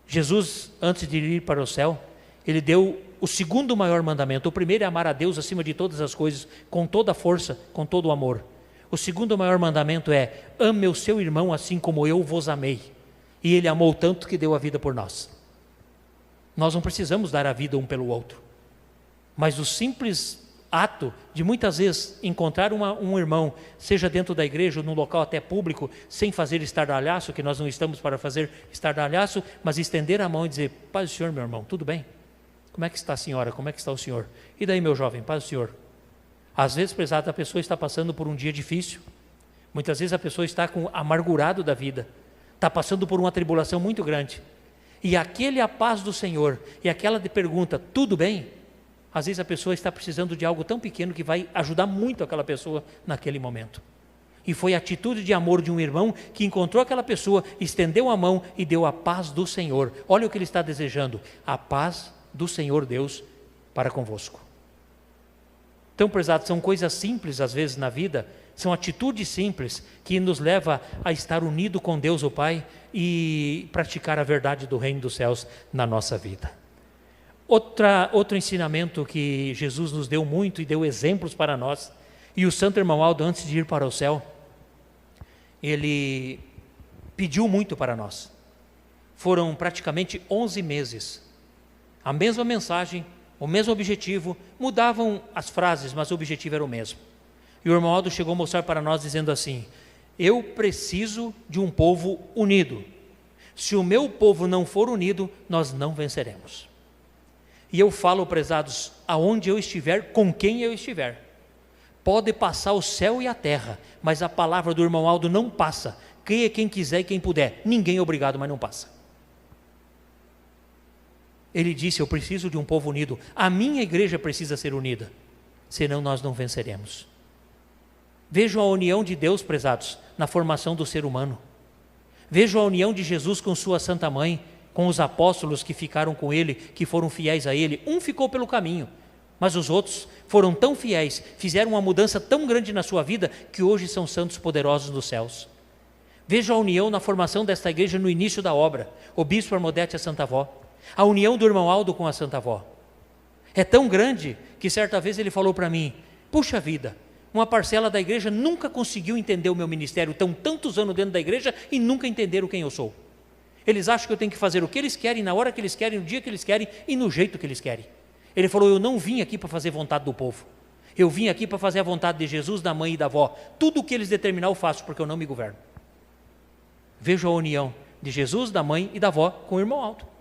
Speaker 1: Jesus, antes de ir para o céu, ele deu o segundo maior mandamento. O primeiro é amar a Deus acima de todas as coisas, com toda a força, com todo o amor. O segundo maior mandamento é, ame o seu irmão assim como eu vos amei. E ele amou tanto que deu a vida por nós. Nós não precisamos dar a vida um pelo outro. Mas o simples ato de muitas vezes encontrar um irmão, seja dentro da igreja ou num local até público, sem fazer estardalhaço, que nós não estamos para fazer estardalhaço, mas estender a mão e dizer, paz do Senhor, meu irmão, tudo bem? Como é que está a senhora? Como é que está o senhor? E daí, meu jovem, paz do Senhor? Às vezes, prezado, a pessoa está passando por um dia difícil, muitas vezes a pessoa está amargurado da vida, está passando por uma tribulação muito grande, e aquele a paz do Senhor, e aquela de pergunta, tudo bem? Às vezes a pessoa está precisando de algo tão pequeno que vai ajudar muito aquela pessoa naquele momento. E foi a atitude de amor de um irmão que encontrou aquela pessoa, estendeu a mão e deu a paz do Senhor. Olha o que ele está desejando, a paz do Senhor Deus para convosco. Então, prezados, são coisas simples às vezes na vida, São atitudes simples que nos levam a estar unido com Deus o Pai e praticar a verdade do reino dos céus na nossa vida. Outro ensinamento que Jesus nos deu muito e deu exemplos para nós, e o Santo Irmão Aldo, antes de ir para o céu, ele pediu muito para nós. Foram praticamente 11 meses. A mesma mensagem, o mesmo objetivo, mudavam as frases, mas o objetivo era o mesmo. E o irmão Aldo chegou a mostrar para nós dizendo assim: eu preciso de um povo unido. Se o meu povo não for unido, nós não venceremos. E eu falo, prezados, aonde eu estiver, com quem eu estiver. Pode passar o céu e a terra, mas a palavra do irmão Aldo não passa. Creia quem quiser e quem puder. Ninguém é obrigado, mas não passa. Ele disse: eu preciso de um povo unido. A minha igreja precisa ser unida, senão nós não venceremos. Vejam a união de Deus, prezados, na formação do ser humano. Vejam a união de Jesus com sua Santa Mãe, com os apóstolos que ficaram com ele, que foram fiéis a ele. Um ficou pelo caminho, mas os outros foram tão fiéis, fizeram uma mudança tão grande na sua vida, que hoje são santos poderosos nos céus. Vejam a união na formação desta igreja no início da obra, o bispo Armodete e a Santa Avó. A união do irmão Aldo com a Santa Avó é tão grande que certa vez ele falou para mim: puxa vida, uma parcela da igreja nunca conseguiu entender o meu ministério, estão tantos anos dentro da igreja e nunca entenderam quem eu sou. Eles acham que eu tenho que fazer o que eles querem, na hora que eles querem, no dia que eles querem e no jeito que eles querem. Ele falou: eu não vim aqui para fazer vontade do povo, eu vim aqui para fazer a vontade de Jesus, da mãe e da avó. Tudo o que eles determinar eu faço, porque eu não me governo. Vejo a união de Jesus, da mãe e da avó com o irmão Aldo.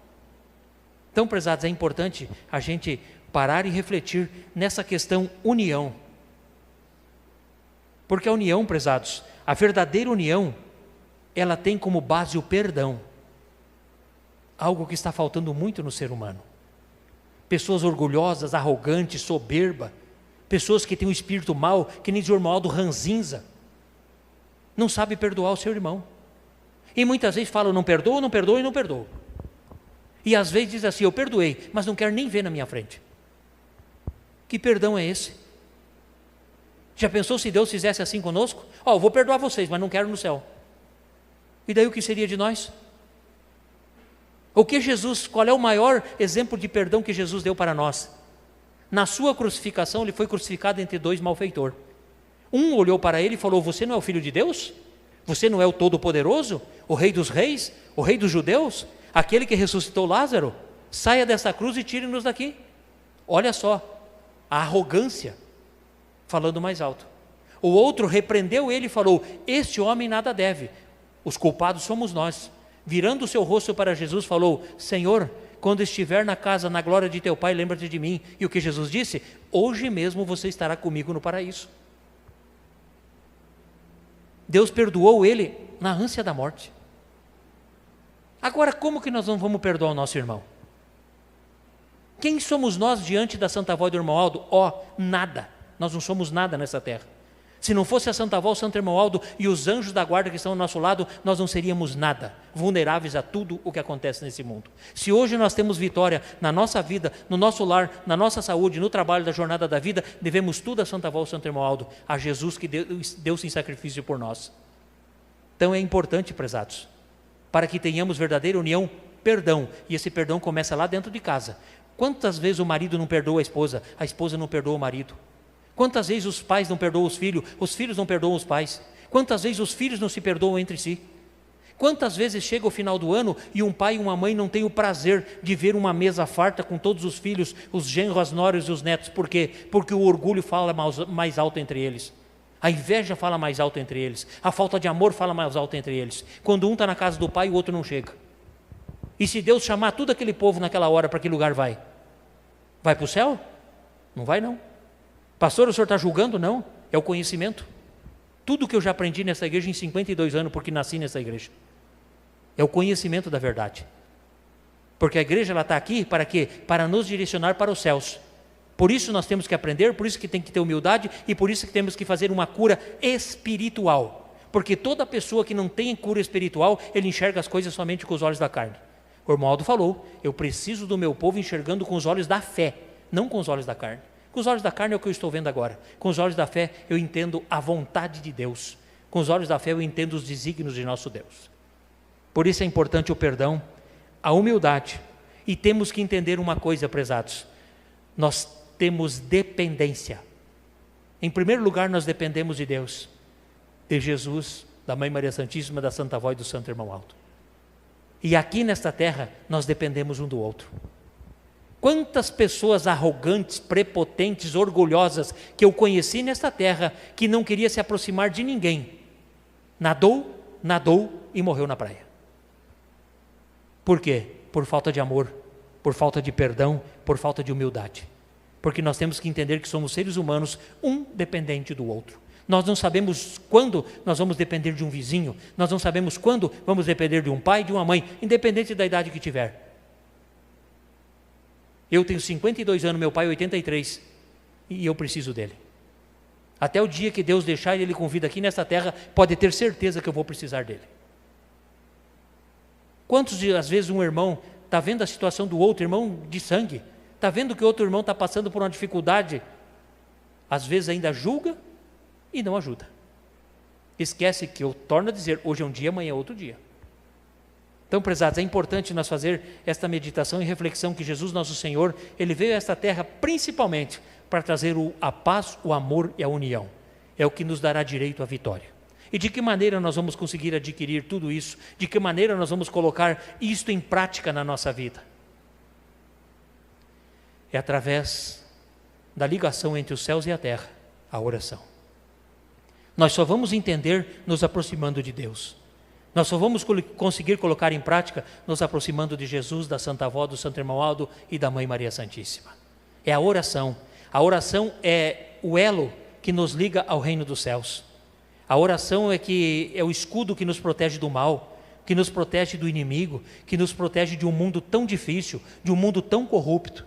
Speaker 1: Então, prezados, é importante a gente parar e refletir nessa questão união. Porque a união, prezados, a verdadeira união, ela tem como base o perdão. Algo que está faltando muito no ser humano. Pessoas orgulhosas, arrogantes, soberba, pessoas que têm um espírito mau, que nem diz o irmão Aldo, ranzinza, não sabe perdoar o seu irmão. E muitas vezes falam: não perdoa, não perdoa e não perdoa. E às vezes diz assim: eu perdoei, mas não quero nem ver na minha frente. Que perdão é esse? Já pensou se Deus fizesse assim conosco? Eu vou perdoar vocês, mas não quero no céu. E daí o que seria de nós? Qual é o maior exemplo de perdão que Jesus deu para nós? Na sua crucificação, ele foi crucificado entre dois malfeitores. Um olhou para ele e falou: você não é o Filho de Deus? Você não é o Todo-Poderoso? O Rei dos Reis? O Rei dos Judeus? Aquele que ressuscitou Lázaro? Saia dessa cruz e tire-nos daqui. Olha só, a arrogância, falando mais alto. O outro repreendeu ele e falou: este homem nada deve, os culpados somos nós. Virando o seu rosto para Jesus, falou: Senhor, quando estiver na casa, na glória de teu Pai, lembra-te de mim. E o que Jesus disse? Hoje mesmo você estará comigo no paraíso. Deus perdoou ele na ânsia da morte. Agora, como que nós não vamos perdoar o nosso irmão? Quem somos nós diante da Santa Avó e do irmão Aldo? Nada. Nós não somos nada nessa terra. Se não fosse a Santa Avó, o Santo Irmão Aldo e os anjos da guarda que estão ao nosso lado, nós não seríamos nada, vulneráveis a tudo o que acontece nesse mundo. Se hoje nós temos vitória na nossa vida, no nosso lar, na nossa saúde, no trabalho da jornada da vida, devemos tudo a Santa Avó e ao Santo Irmão Aldo, a Jesus que deu-se em sacrifício por nós. Então é importante, prezados, para que tenhamos verdadeira união, perdão, e esse perdão começa lá dentro de casa. Quantas vezes o marido não perdoa a esposa não perdoa o marido? Quantas vezes os pais não perdoam os filhos não perdoam os pais? Quantas vezes os filhos não se perdoam entre si? Quantas vezes chega o final do ano e um pai e uma mãe não têm o prazer de ver uma mesa farta com todos os filhos, os genros, as noras e os netos? Por quê? Porque o orgulho fala mais alto entre eles. A inveja fala mais alto entre eles. A falta de amor fala mais alto entre eles. Quando um está na casa do pai, o outro não chega. E se Deus chamar todo aquele povo naquela hora, para que lugar vai? Vai para o céu? Não vai não. Pastor, o senhor está julgando? Não, é o conhecimento. Tudo que eu já aprendi nessa igreja em 52 anos, porque nasci nessa igreja, é o conhecimento da verdade. Porque a igreja está aqui para quê? Para nos direcionar para os céus. Por isso nós temos que aprender, por isso que tem que ter humildade e por isso que temos que fazer uma cura espiritual. Porque toda pessoa que não tem cura espiritual, ele enxerga as coisas somente com os olhos da carne. O irmão Aldo falou: eu preciso do meu povo enxergando com os olhos da fé, não com os olhos da carne. Com os olhos da carne é o que eu estou vendo agora. Com os olhos da fé eu entendo a vontade de Deus. Com os olhos da fé eu entendo os desígnios de nosso Deus. Por isso é importante o perdão, a humildade. E temos que entender uma coisa, prezados. Nós temos dependência. Em primeiro lugar, nós dependemos de Deus, de Jesus, da Mãe Maria Santíssima, da Santa Avó e do Santo Irmão Alto. E aqui nesta terra, nós dependemos um do outro. Quantas pessoas arrogantes, prepotentes, orgulhosas que eu conheci nesta terra, que não queria se aproximar de ninguém, nadou e morreu na praia. Por quê? Por falta de amor, por falta de perdão, por falta de humildade. Porque nós temos que entender que somos seres humanos, um dependente do outro. Nós não sabemos quando nós vamos depender de um vizinho, nós não sabemos quando vamos depender de um pai, de uma mãe, independente da idade que tiver. Eu tenho 52 anos, meu pai 83, e eu preciso dele. Até o dia que Deus deixar ele com vida aqui nessa terra, pode ter certeza que eu vou precisar dele. Quantos, às vezes, um irmão está vendo a situação do outro, irmão de sangue, está vendo que o outro irmão está passando por uma dificuldade, às vezes ainda julga e não ajuda. Esquece que eu torno a dizer, hoje é um dia, amanhã é outro dia. Então, prezados, é importante nós fazer esta meditação e reflexão que Jesus, nosso Senhor, Ele veio a esta terra principalmente para trazer a paz, o amor e a união. É o que nos dará direito à vitória. E de que maneira nós vamos conseguir adquirir tudo isso? De que maneira nós vamos colocar isto em prática na nossa vida? É através da ligação entre os céus e a terra, a oração. Nós só vamos entender nos aproximando de Deus. Nós só vamos conseguir colocar em prática nos aproximando de Jesus, da Santa Avó, do Santo Irmão Aldo e da Mãe Maria Santíssima. É a oração. A oração é o elo que nos liga ao reino dos céus. A oração é o escudo que nos protege do mal, que nos protege do inimigo, que nos protege de um mundo tão difícil, de um mundo tão corrupto.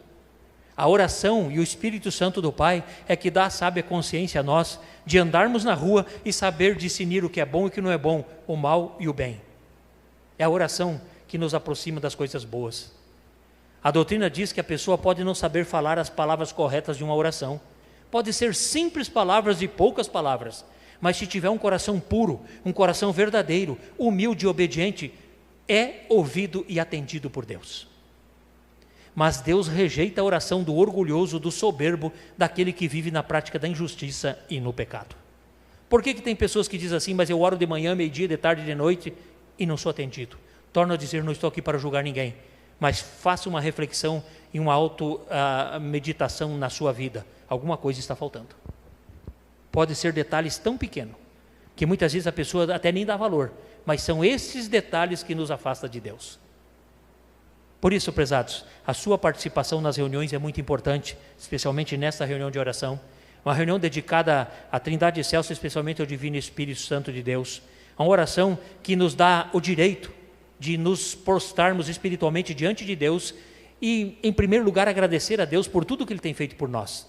Speaker 1: A oração e o Espírito Santo do Pai é que dá a sábia consciência a nós de andarmos na rua e saber discernir o que é bom e o que não é bom, o mal e o bem. É a oração que nos aproxima das coisas boas. A doutrina diz que a pessoa pode não saber falar as palavras corretas de uma oração. Pode ser simples palavras e poucas palavras, mas se tiver um coração puro, um coração verdadeiro, humilde e obediente, é ouvido e atendido por Deus. Mas Deus rejeita a oração do orgulhoso, do soberbo, daquele que vive na prática da injustiça e no pecado. Por que tem pessoas que dizem assim, mas eu oro de manhã, meio-dia, de tarde, de noite e não sou atendido? Torno a dizer, não estou aqui para julgar ninguém, mas faça uma reflexão e uma auto-meditação na sua vida. Alguma coisa está faltando. Pode ser detalhes tão pequenos, que muitas vezes a pessoa até nem dá valor, mas são esses detalhes que nos afastam de Deus. Por isso, prezados, a sua participação nas reuniões é muito importante, especialmente nesta reunião de oração, uma reunião dedicada à Trindade Excelsa, especialmente ao Divino Espírito Santo de Deus, uma oração que nos dá o direito de nos prostrarmos espiritualmente diante de Deus e, em primeiro lugar, agradecer a Deus por tudo que Ele tem feito por nós.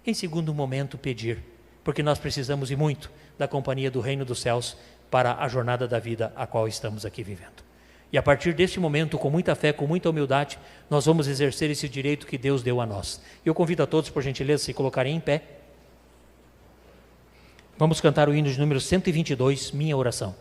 Speaker 1: Em segundo momento, pedir, porque nós precisamos e muito da companhia do Reino dos Céus para a jornada da vida a qual estamos aqui vivendo. E a partir deste momento, com muita fé, com muita humildade, nós vamos exercer esse direito que Deus deu a nós. Eu convido a todos, por gentileza, se colocarem em pé. Vamos cantar o hino de número 122, Minha Oração.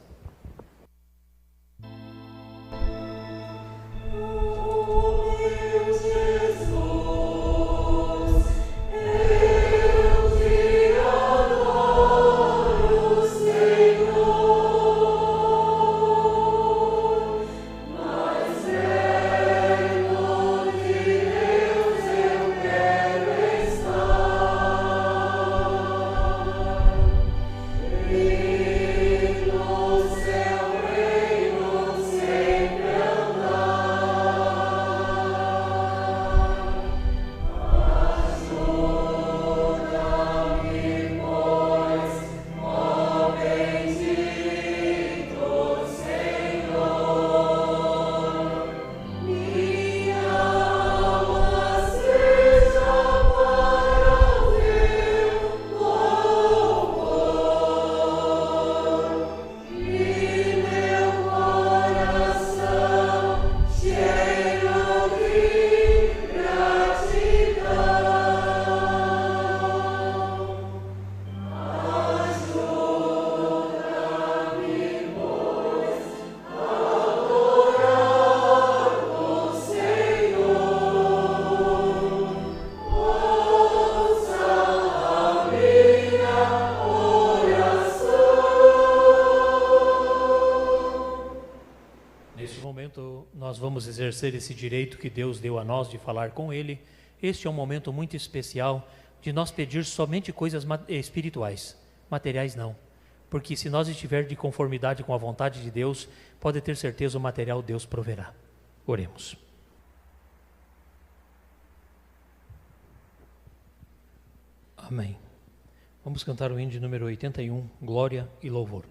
Speaker 2: Nos
Speaker 1: momento nós vamos exercer esse direito que Deus deu a nós de falar com Ele. Este é um momento muito especial de nós pedir somente coisas espirituais, materiais não. Porque se nós estivermos de conformidade com a vontade de Deus, pode ter certeza o material Deus proverá. Oremos. Amém. Vamos cantar o hino de número 81, Glória e Louvor.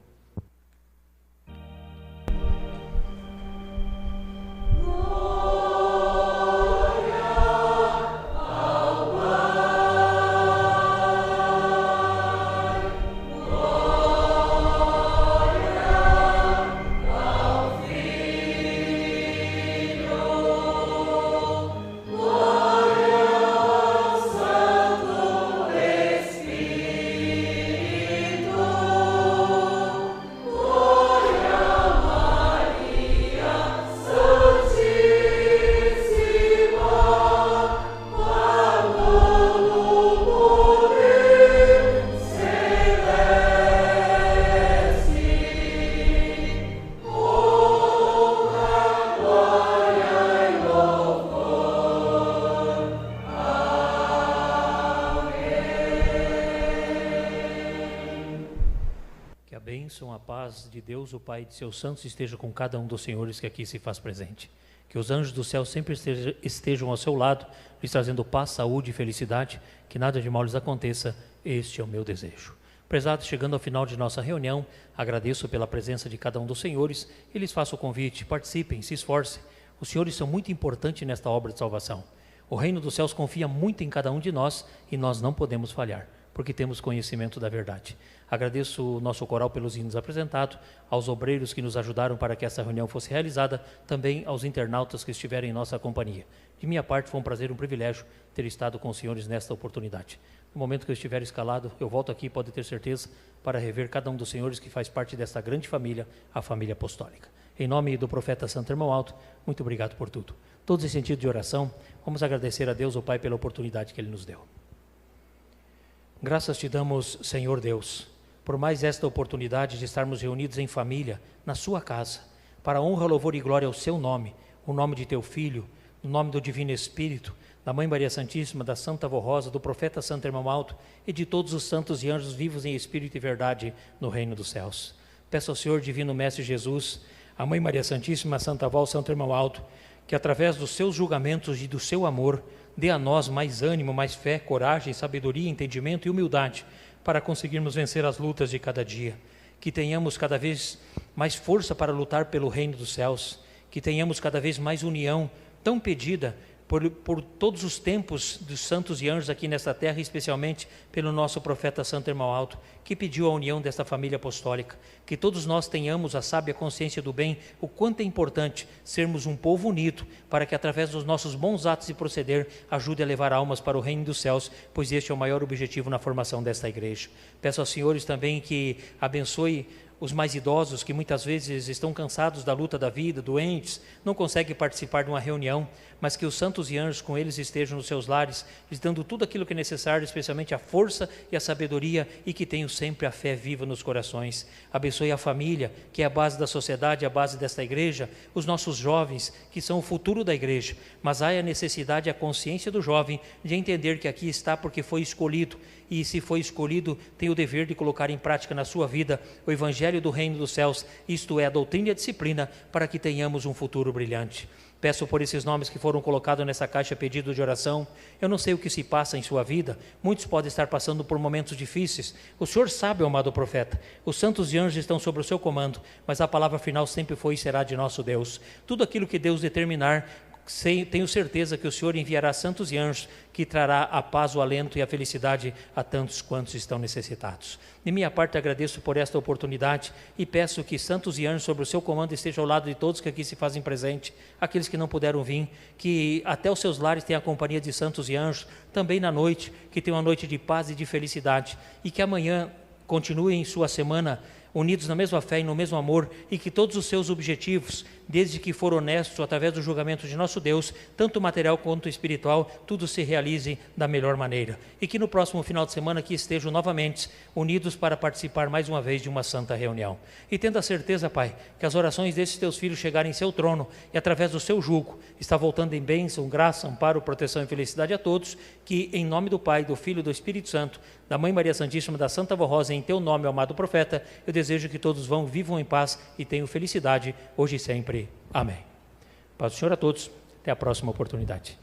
Speaker 1: De Deus, o Pai e de seus santos, esteja com cada um dos senhores que aqui se faz presente. Que os anjos do céu sempre estejam ao seu lado, lhes trazendo paz, saúde e felicidade, que nada de mal lhes aconteça, este é o meu desejo. Prezados, chegando ao final de nossa reunião, agradeço pela presença de cada um dos senhores e lhes faço o convite, participem, se esforcem. Os senhores são muito importantes nesta obra de salvação. O reino dos céus confia muito em cada um de nós e nós não podemos falhar, porque temos conhecimento da verdade. Agradeço o nosso coral pelos hinos apresentados, aos obreiros que nos ajudaram para que essa reunião fosse realizada, também aos internautas que estiverem em nossa companhia. De minha parte, foi um prazer e um privilégio ter estado com os senhores nesta oportunidade. No momento que eu estiver escalado, eu volto aqui, pode ter certeza, para rever cada um dos senhores que faz parte desta grande família, a família apostólica. Em nome do profeta Santo Irmão Alto, muito obrigado por tudo. Todos em sentido de oração, vamos agradecer a Deus, o Pai, pela oportunidade que Ele nos deu. Graças te damos, Senhor Deus, por mais esta oportunidade de estarmos reunidos em família, na sua casa, para honra, louvor e glória ao seu nome, o nome de teu Filho, no nome do Divino Espírito, da Mãe Maria Santíssima, da Santa Avó Rosa, do profeta Santo Irmão Alto e de todos os santos e anjos vivos em espírito e verdade no reino dos céus. Peço ao Senhor Divino Mestre Jesus, a Mãe Maria Santíssima, a Santa Avó, Santo Irmão Alto, que através dos seus julgamentos e do seu amor, dê a nós mais ânimo, mais fé, coragem, sabedoria, entendimento e humildade para conseguirmos vencer as lutas de cada dia. Que tenhamos cada vez mais força para lutar pelo reino dos céus. Que tenhamos cada vez mais união tão pedida por todos os tempos dos santos e anjos aqui nesta terra, especialmente pelo nosso profeta Santo Irmão Alto, que pediu a união desta família apostólica. Que todos nós tenhamos a sábia consciência do bem, o quanto é importante sermos um povo unido, para que através dos nossos bons atos e proceder, ajude a levar almas para o reino dos céus, pois este é o maior objetivo na formação desta igreja. Peço aos senhores também que abençoe os mais idosos, que muitas vezes estão cansados da luta da vida, doentes, não conseguem participar de uma reunião, mas que os santos e anjos com eles estejam nos seus lares, lhes dando tudo aquilo que é necessário, especialmente a força e a sabedoria, e que tenham sempre a fé viva nos corações. Abençoe a família, que é a base da sociedade, a base desta igreja, os nossos jovens, que são o futuro da igreja, mas há a necessidade e a consciência do jovem de entender que aqui está porque foi escolhido, e se foi escolhido, tem o dever de colocar em prática na sua vida o Evangelho do Reino dos Céus, isto é, a doutrina e a disciplina, para que tenhamos um futuro brilhante. Peço por esses nomes que foram colocados nessa caixa pedido de oração. Eu não sei o que se passa em sua vida, muitos podem estar passando por momentos difíceis. O Senhor sabe, amado profeta, os santos e anjos estão sob o seu comando, mas a palavra final sempre foi e será de nosso Deus. Tudo aquilo que Deus determinar, tenho certeza que o Senhor enviará santos e anjos que trará a paz, o alento e a felicidade a tantos quantos estão necessitados. De minha parte, agradeço por esta oportunidade e peço que santos e anjos sobre o seu comando estejam ao lado de todos que aqui se fazem presente, aqueles que não puderam vir, que até os seus lares tenham a companhia de santos e anjos, também na noite, que tenham uma noite de paz e de felicidade, e que amanhã continuem sua semana unidos na mesma fé e no mesmo amor, e que todos os seus objetivos desde que for honesto através do julgamento de nosso Deus, tanto material quanto espiritual, tudo se realize da melhor maneira. E que no próximo final de semana aqui estejam novamente unidos para participar mais uma vez de uma santa reunião. E tendo a certeza, Pai, que as orações desses teus filhos chegarem em seu trono e através do seu jugo está voltando em bênção, graça, amparo, proteção e felicidade a todos, que em nome do Pai, do Filho e do Espírito Santo, da Mãe Maria Santíssima, da Santa Vó Rosa, em teu nome, amado profeta, eu desejo que todos vivam em paz e tenham felicidade, hoje e sempre. Amém. Paz do Senhor a todos. Até a próxima oportunidade.